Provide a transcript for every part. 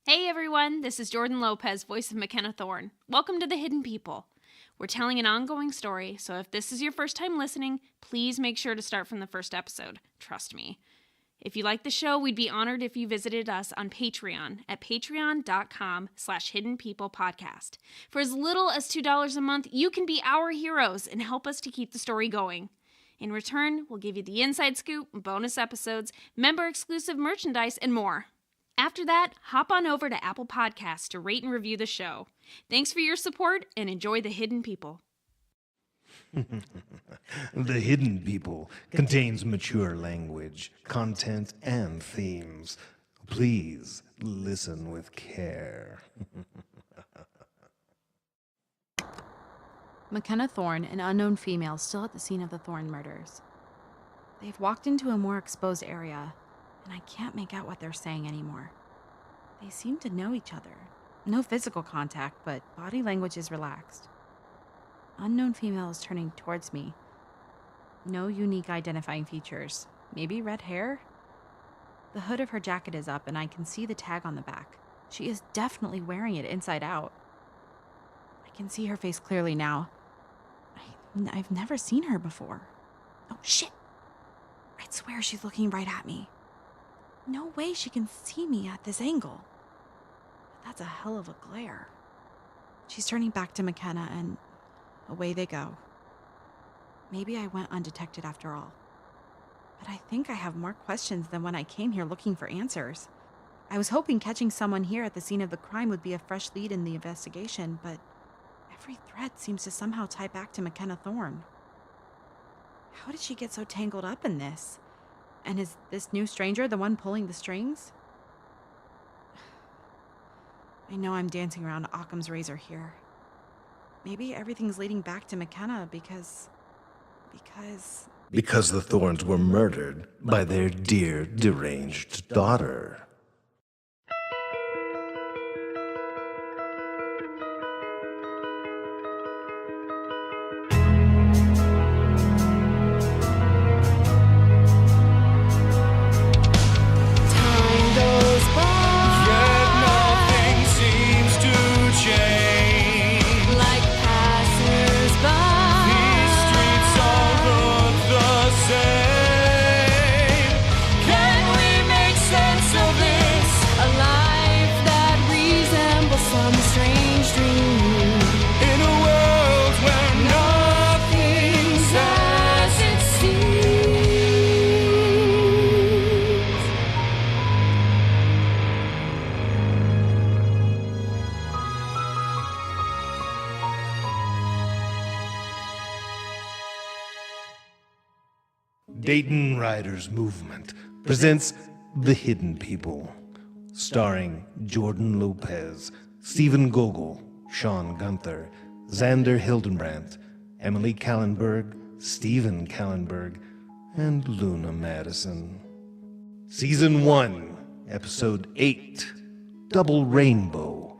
Hey everyone, this is Jordan Lopez, voice of Mackenna Thorne. Welcome to The Hidden People. We're telling an ongoing story, so if this is your first time listening, please make sure to start from the first episode. Trust me. If you like the show, we'd be honored if you visited us on Patreon at patreon.com/hiddenpeoplepodcast. For as little as $2 a month, you can be our heroes and help us to keep the story going. In return, we'll give you the inside scoop, bonus episodes, member-exclusive merchandise, and more. After that, hop on over to Apple Podcasts to rate and review the show. Thanks for your support and enjoy The Hidden People. The Hidden People contains mature language, content, and themes. Please listen with care. Mackenna Thorne, an unknown female still at the scene of the Thorne murders. They've walked into a more exposed area, and I can't make out what they're saying anymore. They seem to know each other. No physical contact, but body language is relaxed. Unknown female is turning towards me. No unique identifying features. Maybe red hair? The hood of her jacket is up, and I can see the tag on the back. She is definitely wearing it inside out. I can see her face clearly now. I've never seen her before. Oh, shit! I'd swear she's looking right at me. No way she can see me at this angle. But that's a hell of a glare. She's turning back to Mackenna, and away they go. Maybe I went undetected after all. But I think I have more questions than when I came here looking for answers. I was hoping catching someone here at the scene of the crime would be a fresh lead in the investigation, but every thread seems to somehow tie back to Mackenna Thorne. How did she get so tangled up in this? And is this new stranger the one pulling the strings? I know I'm dancing around Occam's razor here. Maybe everything's leading back to Mackenna because The Thornes were murdered by their dear, deranged daughter. Dayton Riders Movement presents The Hidden People, starring Jordan Lopez, Stephen Gogol, Sean Gunther, Xander Hildenbrandt, Emily Kallenberg, Stephen Kallenberg, and Luna Madison. Season 1, Episode 8, Double Rainbow,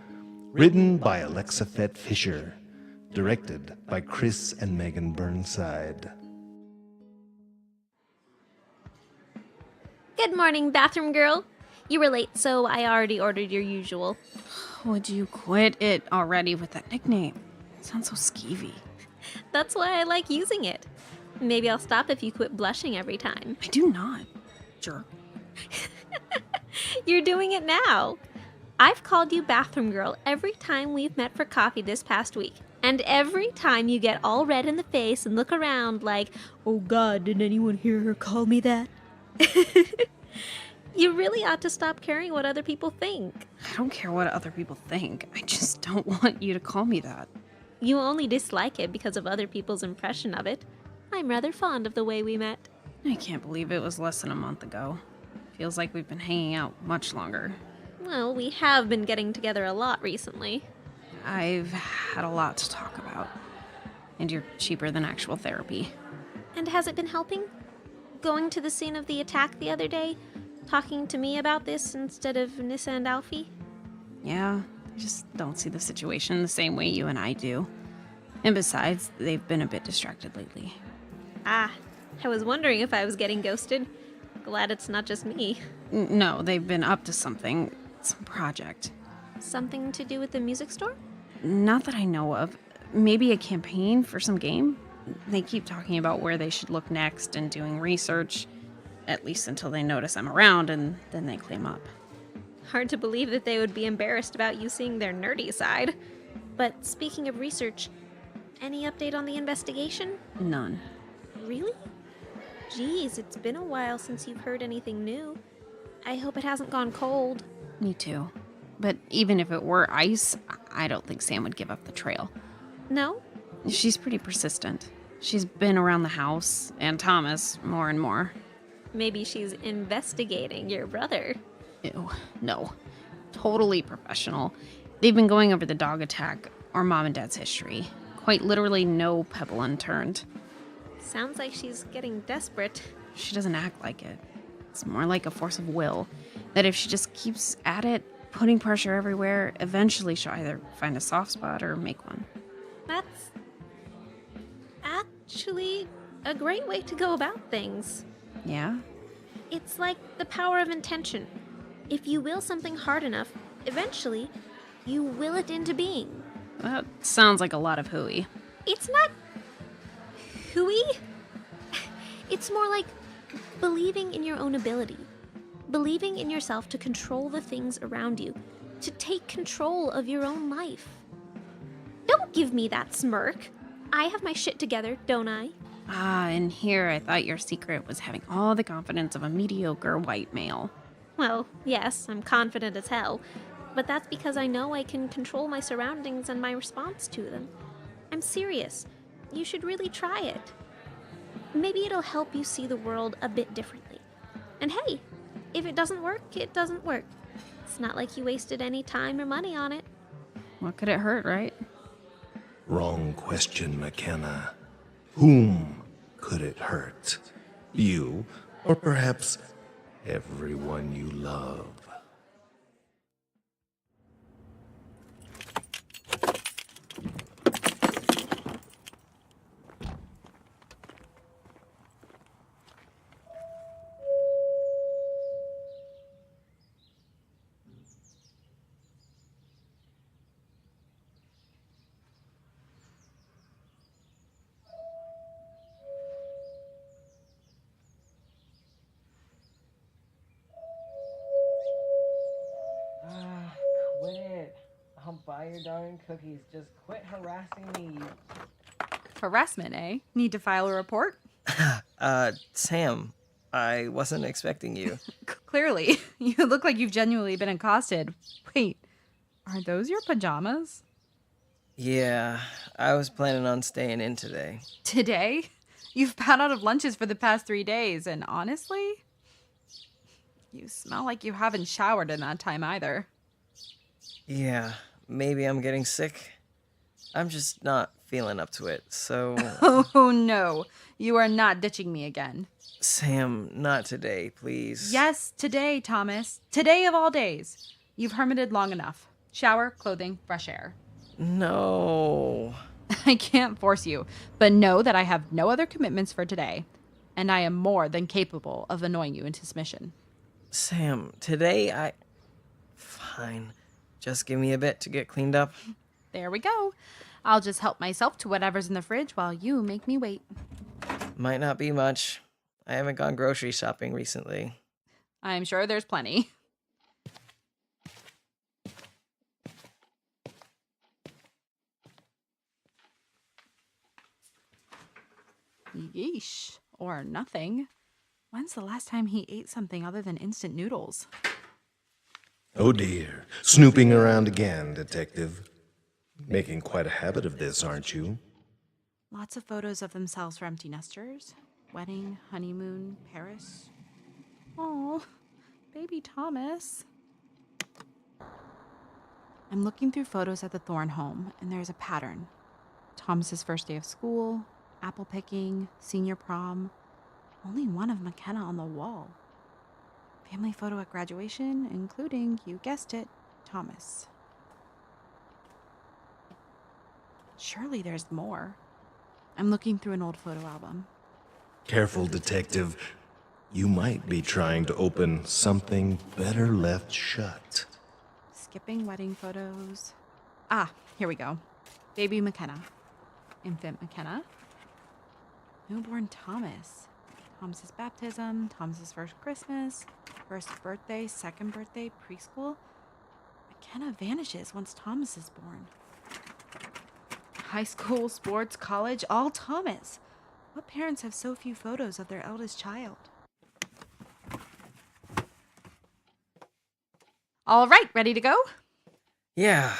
written by Alexa Fett Fisher, directed by Chris and Megan Burnside. Good morning, bathroom girl. You were late, so I already ordered your usual. would you quit it already with that nickname? It sounds so skeevy. That's why I like using it. Maybe I'll stop if you quit blushing every time. I do not, jerk. You're doing it now. I've called you bathroom girl every time we've met for coffee this past week. And every time you get all red in the face and look around like, oh God, did anyone hear her call me that? You really ought to stop caring what other people think. I don't care what other people think. I just don't want you to call me that. You only dislike it because of other people's impression of it. I'm rather fond of the way we met. I can't believe it was less than a month ago. Feels like we've been hanging out much longer. Well, we have been getting together a lot recently. I've had a lot to talk about. And you're cheaper than actual therapy. And has it been helping? Going to the scene of the attack the other day? Talking to me about this instead of Nissa and Alfie? Yeah, I just don't see the situation the same way you and I do. And besides, they've been a bit distracted lately. Ah, I was wondering if I was getting ghosted. Glad it's not just me. No, they've been up to something. some project. Something to do with the music store? Not that I know of. Maybe a campaign for some game? They keep talking about where they should look next and doing research, at least until they notice I'm around, and then they claim up. Hard to believe that they would be embarrassed about you seeing their nerdy side. But speaking of research, any update on the investigation? None. Really? Geez, it's been a while since you've heard anything new. I hope it hasn't gone cold. Me too. But even if it were ice, I don't think Sam would give up the trail. No? She's pretty persistent. She's been around the house, and Thomas, more and more. Maybe she's investigating your brother. Ew, no. Totally professional. They've been going over the dog attack, or Mom and Dad's history. Quite literally no pebble unturned. Sounds like she's getting desperate. She doesn't act like it. It's more like a force of will. That if she just keeps at it, putting pressure everywhere, eventually she'll either find a soft spot or make one. That's actually a great way to go about things. Yeah? It's like the power of intention. If you will something hard enough, eventually, you will it into being. That sounds like a lot of hooey. It's not hooey. It's more like believing in your own ability. Believing in yourself to control the things around you. To take control of your own life. Don't give me that smirk. I have my shit together, don't I? Ah, and here I thought your secret was having all the confidence of a mediocre white male. Well, yes, I'm confident as hell. But that's because I know I can control my surroundings and my response to them. I'm serious. You should really try it. Maybe it'll help you see the world a bit differently. And hey, if it doesn't work, it doesn't work. It's not like you wasted any time or money on it. What could it hurt, right? Wrong question, Mackenna. Whom could it hurt? You, or perhaps everyone you love? Quit. I'll buy your darn cookies. Just quit harassing me. Harassment, eh? Need to file a report? Sam, I wasn't expecting you. Clearly. You look like you've genuinely been accosted. Wait, are those your pajamas? Yeah, I was planning on staying in today. Today? You've been out of lunches for the past 3 days, and honestly, you smell like you haven't showered in that time either. Yeah, maybe I'm getting sick. I'm just not feeling up to it, so... Oh no, you are not ditching me again. Sam, not today, please. Yes, today, Thomas. Today of all days. You've hermited long enough. Shower, clothing, fresh air. No. I can't force you, but know that I have no other commitments for today, and I am more than capable of annoying you into submission. Sam, today Fine. Just give me a bit to get cleaned up. There we go. I'll just help myself to whatever's in the fridge while you make me wait. Might not be much. I haven't gone grocery shopping recently. I'm sure there's plenty. Yeesh. Or nothing. When's the last time he ate something other than instant noodles? Oh dear. Snooping around again, Detective. Making quite a habit of this, aren't you? Lots of photos of themselves for empty nesters. Wedding, honeymoon, Paris. Oh, baby Thomas. I'm looking through photos at the Thorne home, and there's a pattern. Thomas's first day of school, apple picking, senior prom. Only one of Mackenna on the wall. Family photo at graduation, including, you guessed it, Thomas. Surely there's more. I'm looking through an old photo album. Careful, Detective. You might be trying to open something better left shut. skipping wedding photos. Ah, here we go. Baby Mackenna. Infant Mackenna. Newborn Thomas. Thomas's baptism, Thomas's first Christmas, first birthday, second birthday, preschool. Mackenna vanishes once Thomas is born. High school, sports, college, all Thomas. What parents have so few photos of their eldest child? All right, ready to go? Yeah.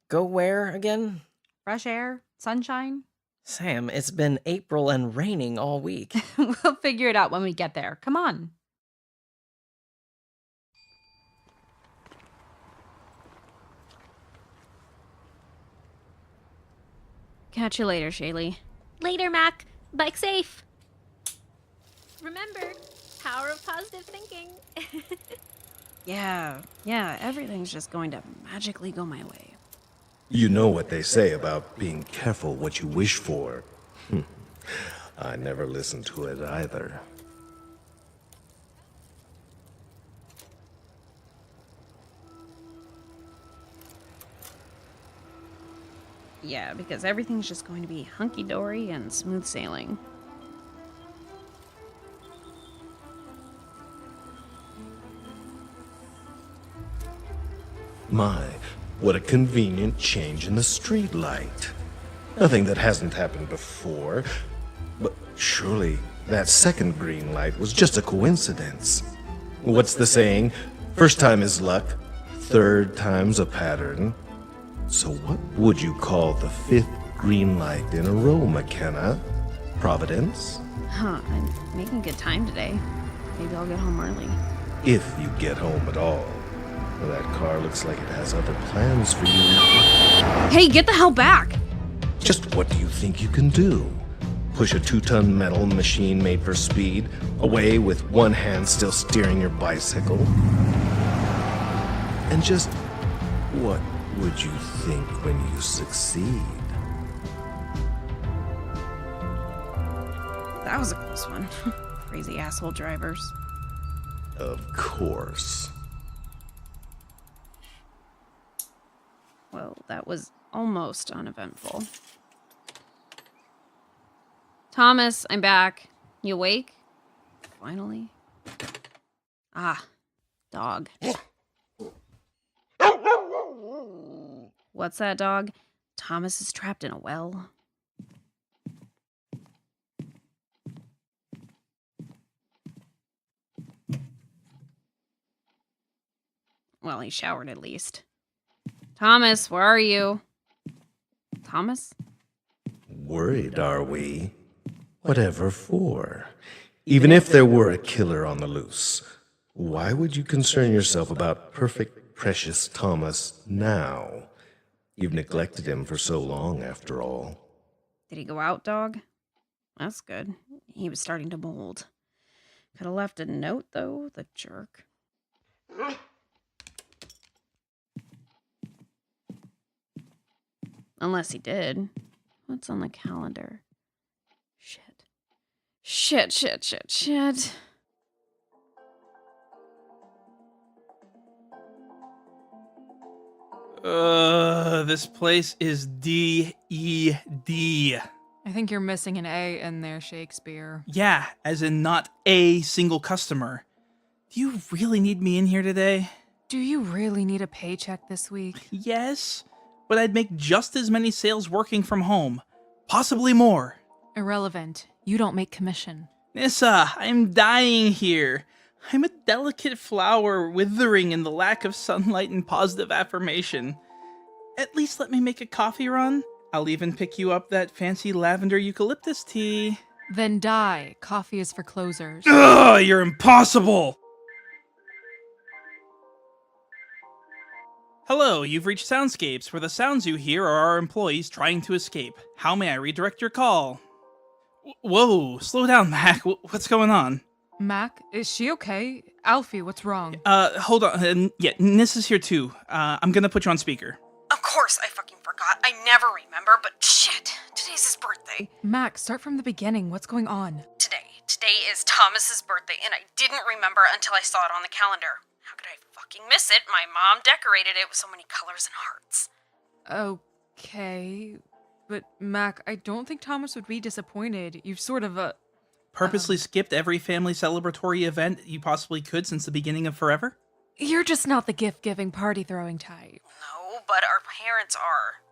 Go where again? Fresh air, sunshine. Sam, it's been April and raining all week. We'll figure it out when we get there. Come on. Catch you later, Shaylee. Later, Mac. Bike safe. Remember, power of positive thinking. Yeah, everything's just going to magically go my way. You know what they say about being careful what you wish for. I never listened to it either. Yeah, because everything's just going to be hunky-dory and smooth sailing. My, what a convenient change in the street light. Nothing that hasn't happened before. But surely that second green light was just a coincidence. What's the saying? First time is luck, third time's a pattern. So what would you call the fifth green light in a row, Mackenna? Providence? Huh, I'm making good time today. Maybe I'll get home early. If you get home at all. That car looks like it has other plans for you. Hey, get the hell back! Just what do you think you can do? Push a 2-ton metal machine made for speed away with one hand still steering your bicycle? And just what would you think when you succeed? That was a close one. Crazy asshole drivers. Of course. Well, that was almost uneventful. Thomas, I'm back. You awake? Finally? Ah, dog. What's that, dog? Thomas is trapped in a well. Well, he showered at least. Thomas, where are you? Thomas? Worried, are we? Whatever for? Even if there were a killer on the loose, why would you concern yourself about perfect, precious Thomas now? You've neglected him for so long, after all. Did he go out, dog? That's good. He was starting to mold. Could have left a note, though, the jerk. Unless he did. What's on the calendar? Shit. This place is D-E-D. I think you're missing an A in there, Shakespeare. Yeah, as in not a single customer. Do you really need me in here today? Do you really need a paycheck this week? Yes, but I'd make just as many sales working from home. Possibly more. Irrelevant. You don't make commission. Nissa, I'm dying here. I'm a delicate flower withering in the lack of sunlight and positive affirmation. At least let me make a coffee run. I'll even pick you up that fancy lavender eucalyptus tea. Then die. Coffee is for closers. Ugh, you're impossible! Hello, you've reached Soundscapes, where the sounds you hear are our employees trying to escape. How may I redirect your call? Whoa, slow down, Mac. What's going on? Mac, is she okay? Alfie, what's wrong? Hold on. Yeah, Nis is here too. I'm gonna put you on speaker. Of course I fucking forgot. I never remember, but shit. Today's his birthday. Mac, start from the beginning. What's going on? Today is Thomas's birthday, and I didn't remember until I saw it on the calendar. How could I fucking fucking miss it. My mom decorated it with so many colors and hearts. Okay. But, Mac, I don't think Thomas would be disappointed. You've sort of, Purposely skipped every family celebratory event you possibly could since the beginning of forever? You're just not the gift-giving, party-throwing type. No, but our parents are.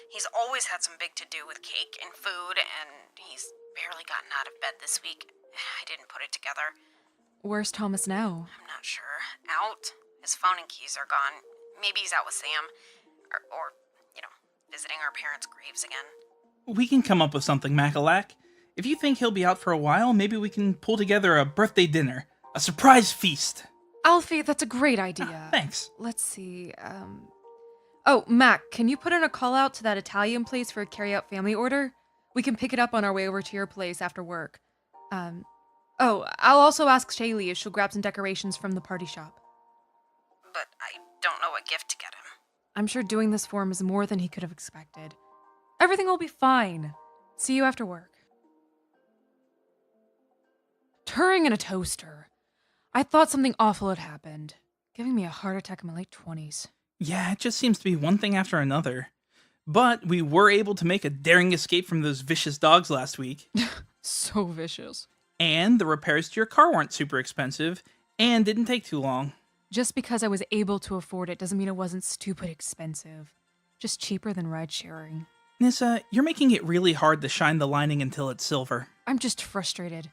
He's always had some big to-do with cake and food, and he's barely gotten out of bed this week. I didn't put it together. Where's Thomas now? I'm not sure. Out? His phone and keys are gone. Maybe he's out with Sam. Or visiting our parents' graves again. We can come up with something, Macalac. If you think he'll be out for a while, maybe we can pull together a birthday dinner. A surprise feast. Alfie, that's a great idea. Thanks. Let's see, Oh, Mac, can you put in a call-out to that Italian place for a carry-out family order? We can pick it up on our way over to your place after work. Oh, I'll also ask Shaylee if she'll grab some decorations from the party shop. But I don't know what gift to get him. I'm sure doing this for him is more than he could have expected. Everything will be fine. See you after work. Turing in a toaster. I thought something awful had happened, giving me a heart attack in my late 20s. Yeah, it just seems to be one thing after another. But we were able to make a daring escape from those vicious dogs last week. So vicious. And the repairs to your car weren't super expensive, and didn't take too long. Just because I was able to afford it doesn't mean it wasn't stupid expensive. Just cheaper than ride sharing. Nissa, you're making it really hard to shine the lining until it's silver. I'm just frustrated.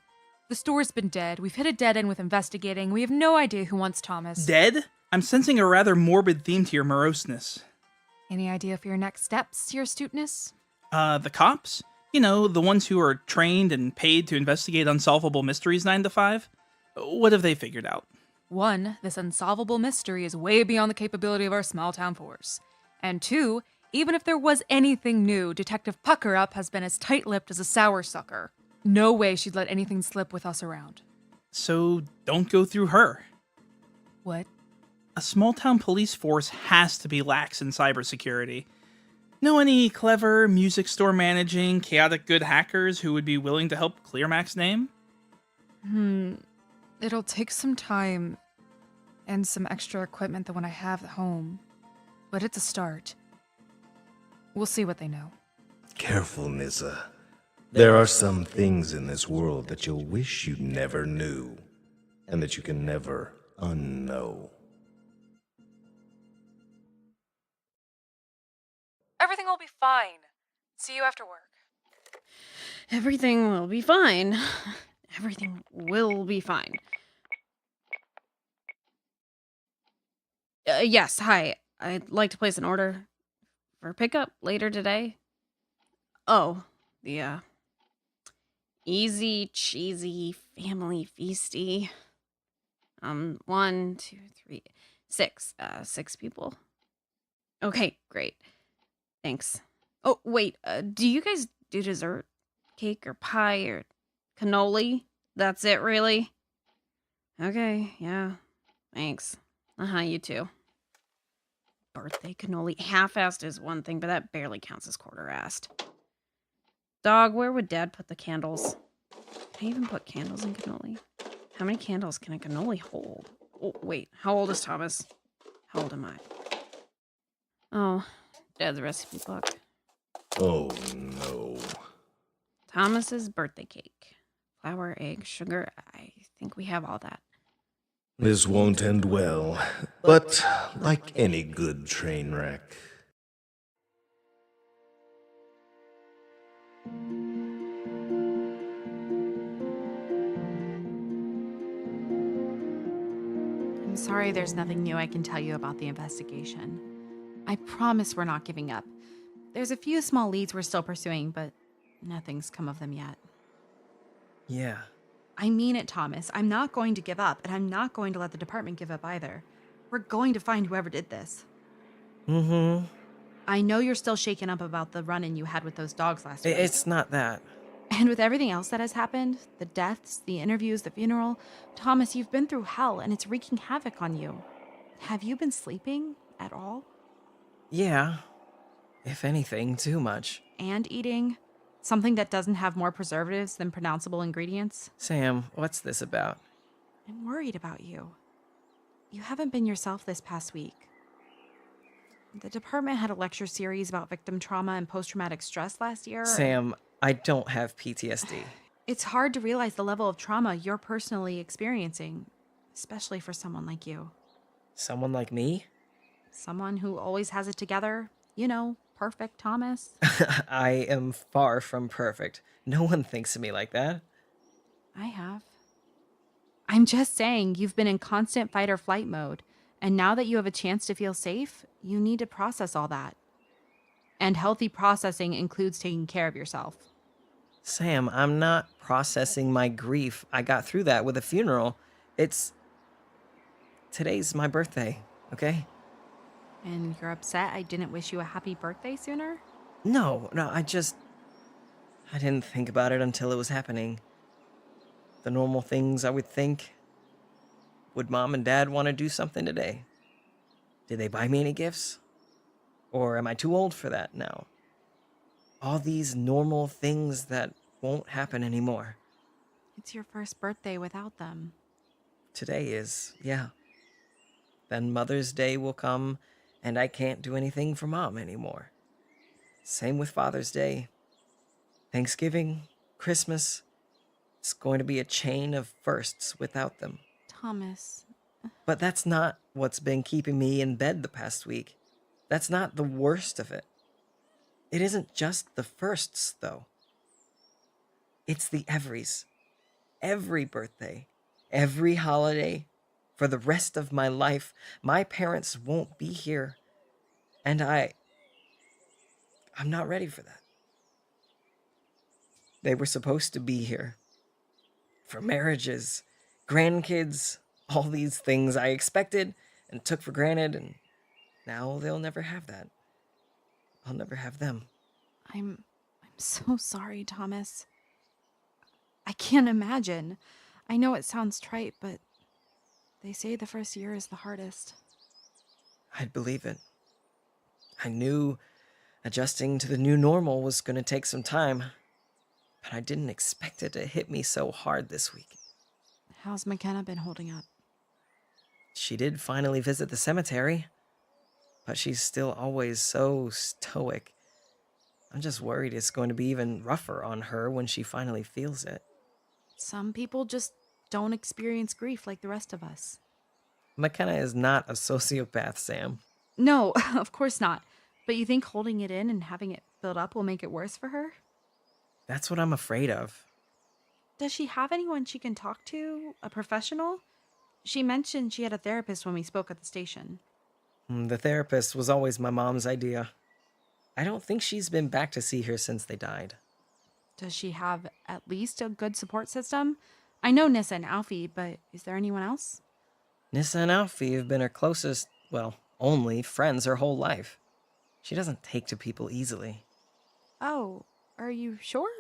The store's been dead. We've hit a dead end with investigating. We have no idea who wants Thomas. Dead? I'm sensing a rather morbid theme to your moroseness. Any idea for your next steps, your astuteness? The cops? You know, the ones who are trained and paid to investigate unsolvable mysteries 9 to 5? What have they figured out? 1, this unsolvable mystery is way beyond the capability of our small-town force. And 2, even if there was anything new, Detective Pucker-Up has been as tight-lipped as a sour sucker. No way she'd let anything slip with us around. So, don't go through her. What? A small-town police force has to be lax in cybersecurity. Know any clever music store managing, chaotic good hackers who would be willing to help clear Mac's name? It'll take some time and some extra equipment than what I have at home. But it's a start. We'll see what they know. Careful, Nissa. There are some things in this world that you'll wish you never knew, and that you can never unknow. Everything will be fine. See you after work. Everything will be fine. Everything will be fine. Yes, hi. I'd like to place an order for pickup later today. Oh, the, easy, cheesy, family feasty. 1, 2, 3, 6. 6 people. Okay, great. Thanks. Oh, wait, do you guys do dessert? Cake or pie or cannoli? That's it, really? Okay, yeah. Thanks. You too. Birthday cannoli. Half-assed is one thing, but that barely counts as quarter-assed. Dog, where would Dad put the candles? Can I even put candles in cannoli? How many candles can a cannoli hold? Oh, wait. How old is Thomas? How old am I? Oh, Dad's recipe book. Oh, no. Thomas's birthday cake. Flour, egg, sugar. I think we have all that. This won't end well, but like any good train wreck. I'm sorry there's nothing new I can tell you about the investigation. I promise we're not giving up. There's a few small leads we're still pursuing, but nothing's come of them yet. Yeah. I mean it, Thomas. I'm not going to give up, and I'm not going to let the department give up either. We're going to find whoever did this. Mm-hmm. I know you're still shaken up about the run-in you had with those dogs last week. It's not that. And with everything else that has happened, the deaths, the interviews, the funeral, Thomas, you've been through hell, and it's wreaking havoc on you. Have you been sleeping at all? Yeah. If anything, too much. And eating something that doesn't have more preservatives than pronounceable ingredients? Sam, what's this about? I'm worried about you. you haven't been yourself this past week. The department had a lecture series about victim trauma and post-traumatic stress last year. Sam, I don't have PTSD. It's hard to realize the level of trauma you're personally experiencing, especially for someone like you. Someone like me? Someone who always has it together. You know, perfect Thomas. I am far from perfect. No one thinks of me like that. I have. I'm just saying you've been in constant fight or flight mode, and now that you have a chance to feel safe, you need to process all that. And healthy processing includes taking care of yourself. Sam, I'm not processing my grief. I got through that with a funeral. Today's my birthday, okay? And you're upset I didn't wish you a happy birthday sooner? No, I didn't think about it until it was happening. The normal things I would think. Would Mom and Dad want to do something today? Did they buy me any gifts? Or am I too old for that now? All these normal things that won't happen anymore. It's your first birthday without them. Today is, yeah. Then Mother's Day will come, and I can't do anything for Mom anymore. Same with Father's Day. Thanksgiving, Christmas. It's going to be a chain of firsts without them. Thomas. But that's not what's been keeping me in bed the past week. That's not the worst of it. It isn't just the firsts, though. It's the everys. Every birthday, every holiday, for the rest of my life, my parents won't be here. And I'm not ready for that. They were supposed to be here. For marriages, grandkids, all these things I expected and took for granted, and now they'll never have that. I'll never have them. I'm so sorry, Thomas. I can't imagine. I know it sounds trite, but they say the first year is the hardest. I'd believe it. I knew adjusting to the new normal was going to take some time, but I didn't expect it to hit me so hard this week. How's Mackenna been holding up? She did finally visit the cemetery, but she's still always so stoic. I'm just worried it's going to be even rougher on her when she finally feels it. Some people just don't experience grief like the rest of us. Mackenna is not a sociopath, Sam. No, of course not. But you think holding it in and having it build up will make it worse for her? That's what I'm afraid of. Does she have anyone she can talk to? A professional? She mentioned she had a therapist when we spoke at the station. The therapist was always my mom's idea. I don't think she's been back to see her since they died. Does she have at least a good support system? I know Nissa and Alfie, but is there anyone else? Nissa and Alfie have been her closest, well, only friends her whole life. She doesn't take to people easily. Oh, are you sure?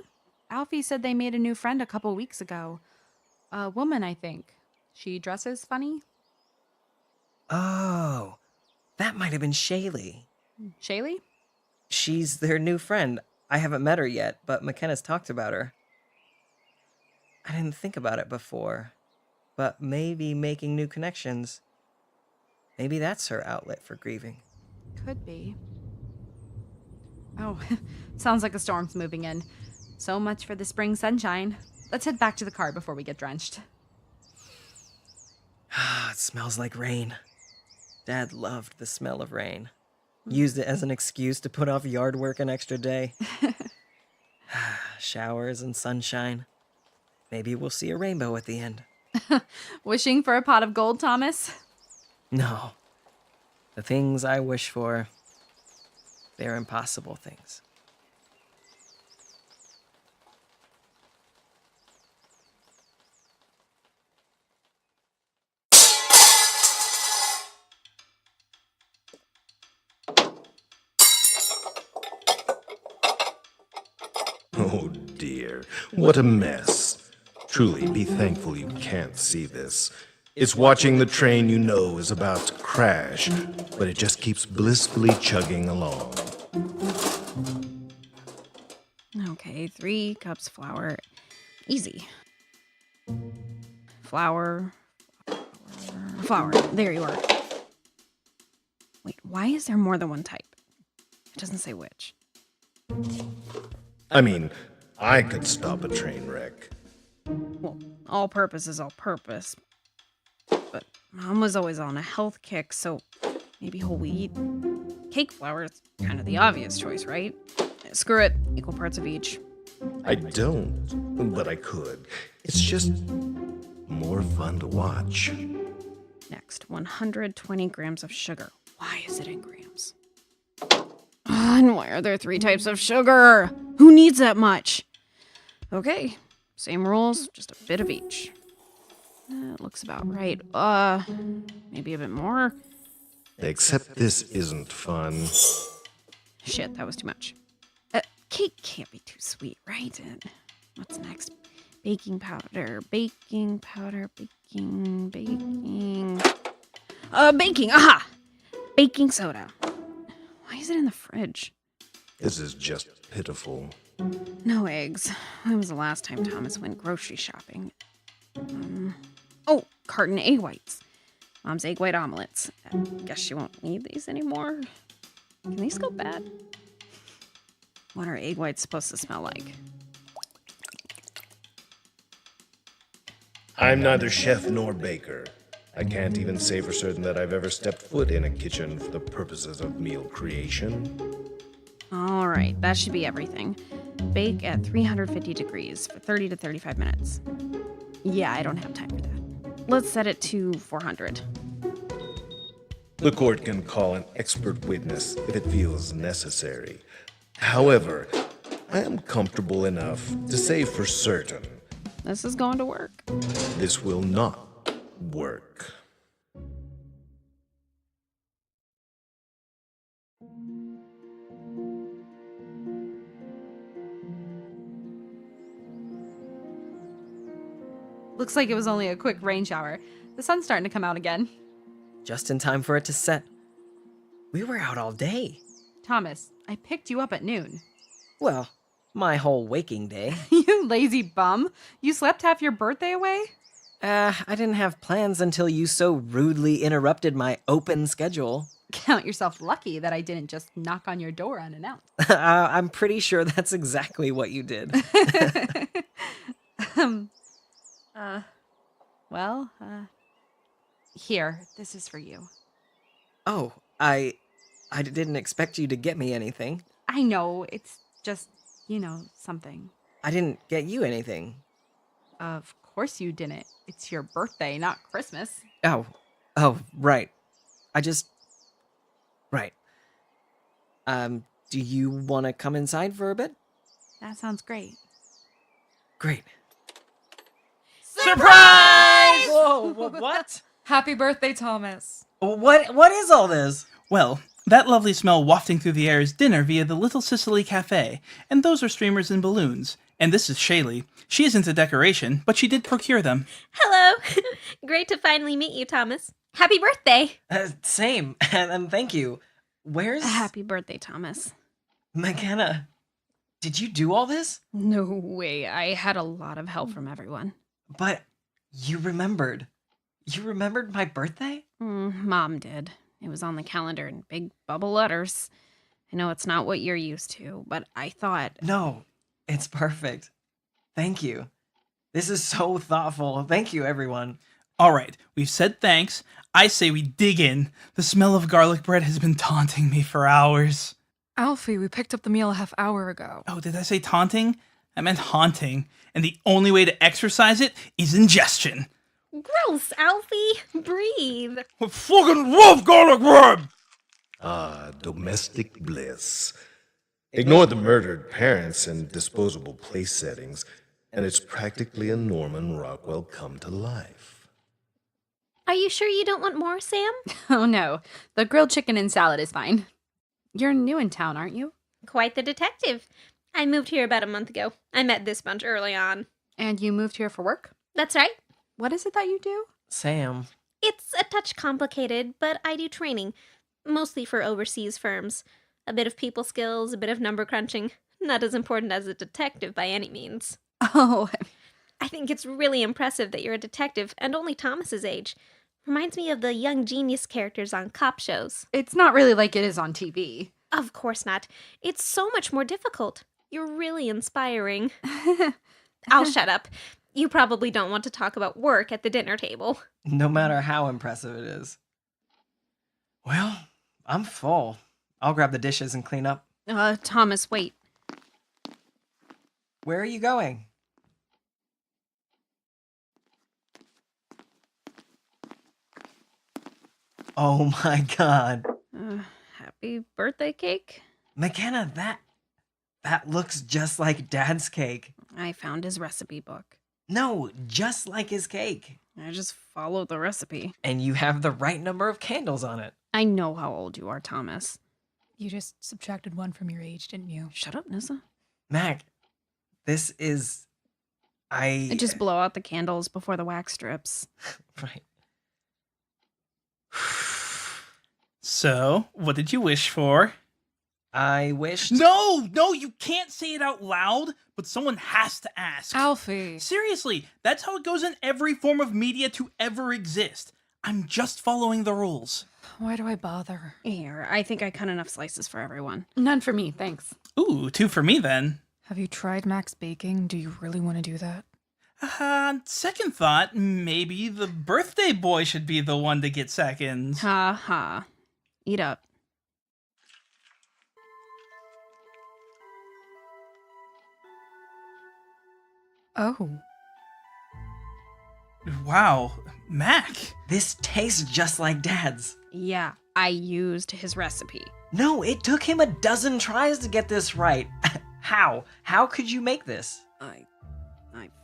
Alfie said they made a new friend a couple weeks ago. A woman, I think. She dresses funny. Oh, that might have been Shaylee. Shaylee? She's their new friend. I haven't met her yet, but McKenna's talked about her. I didn't think about it before, but maybe making new connections. Maybe that's her outlet for grieving. Could be. Oh, sounds like a storm's moving in. So much for the spring sunshine. Let's head back to the car before we get drenched. It smells like rain. Dad loved the smell of rain. Used it as an excuse to put off yard work an extra day. Showers and sunshine. Maybe we'll see a rainbow at the end. Wishing for a pot of gold, Thomas? No. The things I wish for, they're impossible things. Oh dear, what a mess. Truly, be thankful you can't see this. It's watching the train you know is about to crash, but it just keeps blissfully chugging along. Okay, 3 cups flour. Easy. Flour. Flower. There you are. Wait, why is there more than one type? It doesn't say which. I mean, I could stop a train wreck. Well, all purpose is all purpose. But Mom was always on a health kick, so maybe whole wheat. Cake flour is kind of the obvious choice, right? Screw it. Equal parts of each. I don't, but I could. It's just more fun to watch. Next, 120 grams of sugar. Why is it in grams? And why are there 3 types of sugar? Who needs that much? Okay, same rules, just a bit of each. That looks about right. Maybe a bit more. Except this isn't fun. Shit, that was too much. Cake can't be too sweet, right? What's next? Baking powder, baking. Baking, aha! Baking soda. Why is it in the fridge? This is just pitiful. No eggs. When was the last time Thomas went grocery shopping? Oh, carton egg whites. Mom's egg white omelets. Guess she won't need these anymore. Can these go bad? What are egg whites supposed to smell like? I'm neither chef nor baker. I can't even say for certain that I've ever stepped foot in a kitchen for the purposes of meal creation. All right, that should be everything. Bake at 350 degrees for 30 to 35 minutes. Yeah, I don't have time for that. Let's set it to 400. The court can call an expert witness if it feels necessary. However, I am comfortable enough to say for certain This is going to work. this will not work. Looks like it was only a quick rain shower. The sun's starting to come out again. Just in time for it to set. We were out all day. Thomas, I picked you up at noon. Well, my whole waking day. You lazy bum. You slept half your birthday away? I didn't have plans until you so rudely interrupted my open schedule. Count yourself lucky that I didn't just knock on your door unannounced. I'm pretty sure that's exactly what you did. Here, this is for you. Oh, I didn't expect you to get me anything. I know, it's just, something. I didn't get you anything. Of course you didn't. It's your birthday, not Christmas. Oh, right. Right. Do you want to come inside for a bit? That sounds great. Great. Surprise! Whoa, what? Happy birthday, Thomas. What is all this? Well, that lovely smell wafting through the air is dinner via the Little Sicily Cafe, and those are streamers and balloons. And this is Shaylee. She isn't a decoration, but she did procure them. Hello. Great to finally meet you, Thomas. Happy birthday. Same, and thank you. Where's Happy birthday, Thomas. Mackenna? Did you do all this? No way. I had a lot of help from everyone. But you remembered. You remembered my birthday? Mom did. It was on the calendar in big bubble letters. I know it's not what you're used to, but I thought... No, it's perfect. Thank you. This is so thoughtful. Thank you, everyone. All right, we've said thanks. I say we dig in. The smell of garlic bread has been taunting me for hours. Alfie, we picked up the meal a half hour ago. Oh, did I say taunting? I meant haunting. And the only way to exercise it is ingestion. Gross, Alfie. Breathe. I fucking love garlic bread! Ah, domestic bliss. Ignore the murdered parents and disposable place settings, and it's practically a Norman Rockwell come to life. Are you sure you don't want more, Sam? Oh no, the grilled chicken and salad is fine. You're new in town, aren't you? Quite the detective. I moved here about a month ago. I met this bunch early on. And you moved here for work? That's right. What is it that you do? Sam. It's a touch complicated, but I do training. Mostly for overseas firms. A bit of people skills, a bit of number crunching. Not as important as a detective by any means. Oh, I think it's really impressive that you're a detective and only Thomas's age. Reminds me of the young genius characters on cop shows. It's not really like it is on TV. Of course not. It's so much more difficult. You're really inspiring. I'll shut up. You probably don't want to talk about work at the dinner table. No matter how impressive it is. Well, I'm full. I'll grab the dishes and clean up. Thomas, wait. Where are you going? Oh my god. Happy birthday cake? Mackenna, that looks just like Dad's cake. I found his recipe book. No, just like his cake. I just followed the recipe. And you have the right number of candles on it. I know how old you are, Thomas. You just subtracted 1 from your age, didn't you? Shut up, Nissa. Mac, this is... I just blow out the candles before the wax strips. Right. So, what did you wish for? I wished... No, you can't say it out loud, but someone has to ask. Alfie. Seriously, that's how it goes in every form of media to ever exist. I'm just following the rules. Why do I bother? Here, I think I cut enough slices for everyone. None for me, thanks. Ooh, 2 for me then. Have you tried Max baking? Do you really want to do that? Second thought, maybe the birthday boy should be the one to get second. Ha ha. Eat up. Oh. Wow, Mac. This tastes just like Dad's. Yeah, I used his recipe. No, it took him a dozen tries to get this right. How? How could you make this? I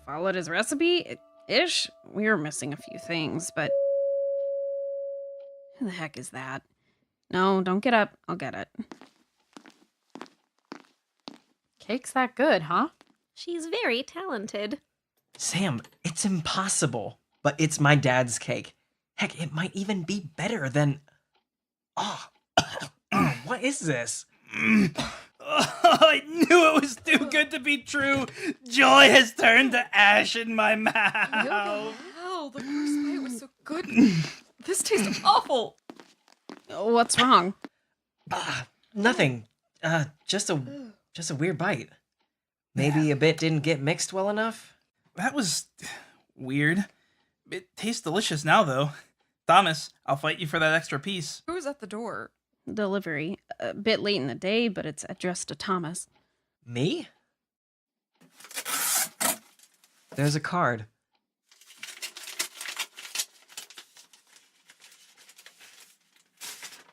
followed his recipe? Ish. We were missing a few things, but... Who the heck is that? No, don't get up. I'll get it. Cake's that good, huh? She's very talented. Sam, it's impossible. But it's my dad's cake. Heck, it might even be better than... Oh, what is this? I knew it was too good to be true. Joy has turned to ash in my mouth. Hell, the first bite was so good. This tastes awful. What's wrong? Nothing. Just a weird bite. Maybe a bit didn't get mixed well enough? That was weird. It tastes delicious now, though. Thomas, I'll fight you for that extra piece. Who's at the door? Delivery. A bit late in the day, but it's addressed to Thomas. Me? There's a card.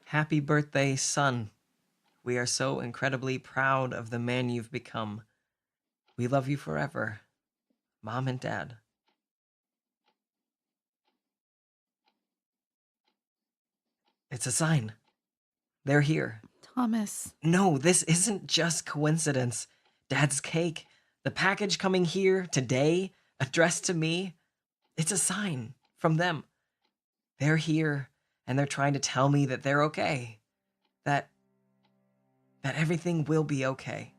Happy birthday, son. We are so incredibly proud of the man you've become. We love you forever. Mom and Dad. It's a sign. They're here. Thomas. No, this isn't just coincidence. Dad's cake, the package coming here today, addressed to me. It's a sign from them. They're here, and they're trying to tell me that they're okay. That everything will be okay.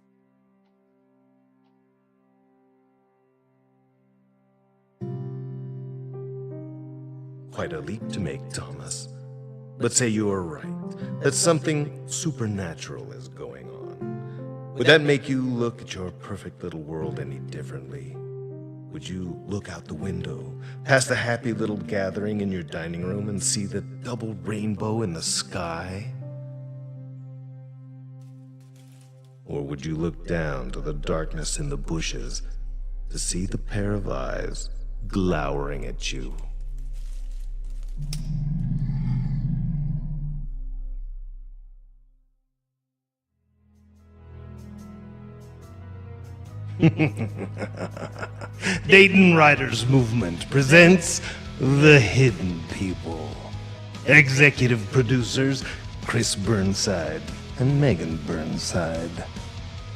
Quite a leap to make, Thomas. But say you are right, that something supernatural is going on. Would that make you look at your perfect little world any differently? Would you look out the window, past the happy little gathering in your dining room, and see the double rainbow in the sky? Or would you look down to the darkness in the bushes to see the pair of eyes glowering at you? Dayton Writers Movement presents The Hidden People. Executive producers Chris Burnside and Megan Burnside.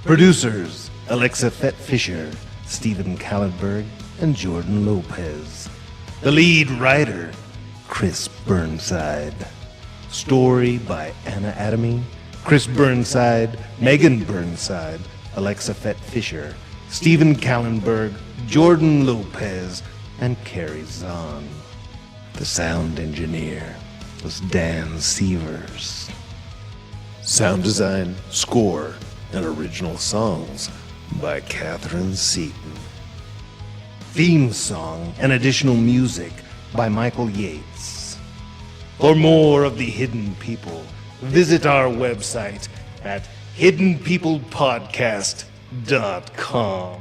Producers Alexa Fett Fisher, Stephen Kallenberg, and Jordan Lopez. The lead writer Chris Burnside. Story by Anna Adamy, Chris Burnside, Megan Burnside, Alexa Fett Fisher, Stephen Kallenberg, Jordan Lopez, and Carrie Zahn. The sound engineer was Dan Sievers. Sound design, score, and original songs by Catherine Seaton. Theme song and additional music by Michael Yates. For more of the Hidden People, visit our website at hiddenpeoplepodcast.com.